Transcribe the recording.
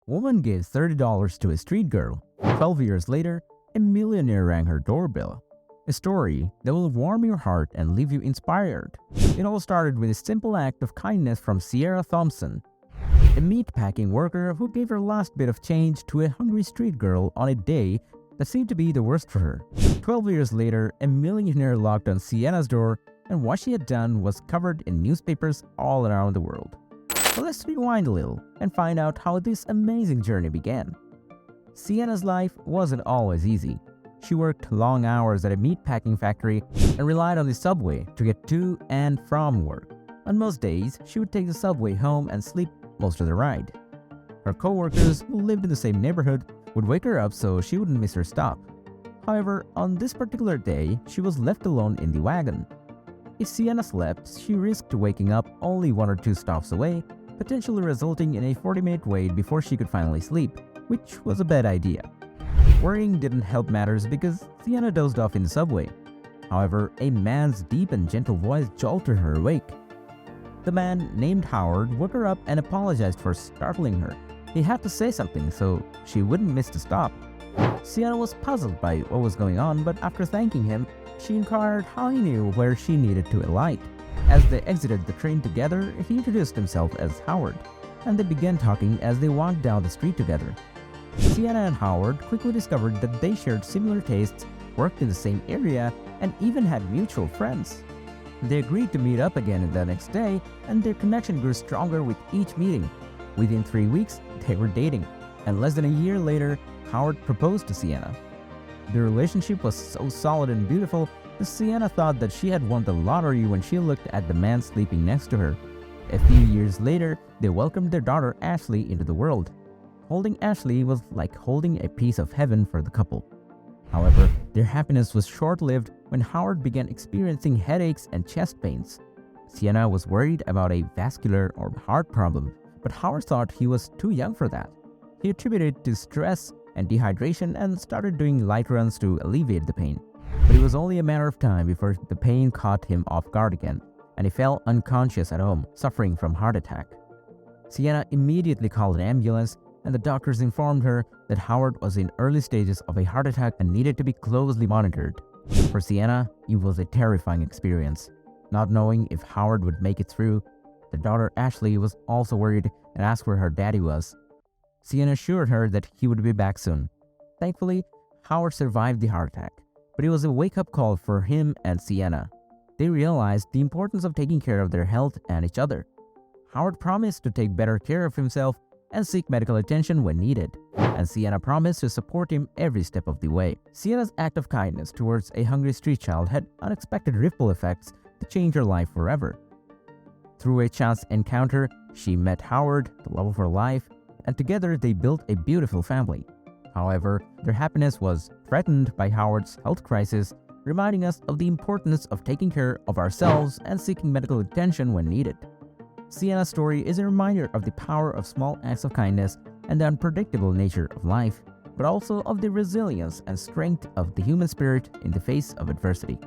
Woman gave $30 to a street girl. 12 years later, a millionaire rang her doorbell. A story that will warm your heart and leave you inspired. It all started with a simple act of kindness from Sienna Thompson, a meatpacking worker who gave her last bit of change to a hungry street girl on a day that seemed to be the worst for her. 12 years later, a millionaire knocked on Sienna's door, and what she had done was covered in newspapers all around the world. So let's rewind a little and find out how this amazing journey began. Sienna's life wasn't always easy. She worked long hours at a meatpacking factory and relied on the subway to get to and from work. On most days, she would take the subway home and sleep most of the ride. Her co-workers, who lived in the same neighborhood, would wake her up so she wouldn't miss her stop. However, on this particular day, she was left alone in the wagon. If Sienna slept, she risked waking up only 1 or 2 stops away, potentially resulting in a 40-minute wait before she could finally sleep, which was a bad idea. Worrying didn't help matters because Sienna dozed off in the subway. However, a man's deep and gentle voice jolted her awake. The man, named Howard, woke her up and apologized for startling her. He had to say something so she wouldn't miss the stop. Sienna was puzzled by what was going on, but after thanking him, she inquired how he knew where she needed to alight. As they exited the train together, he introduced himself as Howard, and they began talking as they walked down the street together. Sienna and Howard quickly discovered that they shared similar tastes, worked in the same area, and even had mutual friends. They agreed to meet up again the next day, and their connection grew stronger with each meeting. Within 3 weeks, they were dating, and less than a year later, Howard proposed to Sienna. Their relationship was so solid and beautiful that Sienna thought that she had won the lottery when she looked at the man sleeping next to her. A few years later, they welcomed their daughter Ashley into the world. Holding Ashley was like holding a piece of heaven for the couple. However, their happiness was short-lived when Howard began experiencing headaches and chest pains. Sienna was worried about a vascular or heart problem, but Howard thought he was too young for that. He attributed it to stress and dehydration and started doing light runs to alleviate the pain. But it was only a matter of time before the pain caught him off guard again, and he fell unconscious at home, suffering from heart attack. Sienna immediately called an ambulance, and the doctors informed her that Howard was in early stages of a heart attack and needed to be closely monitored. For Sienna, it was a terrifying experience. Not knowing if Howard would make it through, the daughter Ashley was also worried and asked where her daddy was. Sienna assured her that he would be back soon. Thankfully, Howard survived the heart attack, but it was a wake-up call for him and Sienna. They realized the importance of taking care of their health and each other. Howard promised to take better care of himself and seek medical attention when needed, and Sienna promised to support him every step of the way. Sienna's act of kindness towards a hungry street child had unexpected ripple effects that changed her life forever. Through a chance encounter, she met Howard, the love of her life, and together they built a beautiful family. However, their happiness was threatened by Howard's health crisis, reminding us of the importance of taking care of ourselves and seeking medical attention when needed. Sienna's story is a reminder of the power of small acts of kindness and the unpredictable nature of life, but also of the resilience and strength of the human spirit in the face of adversity.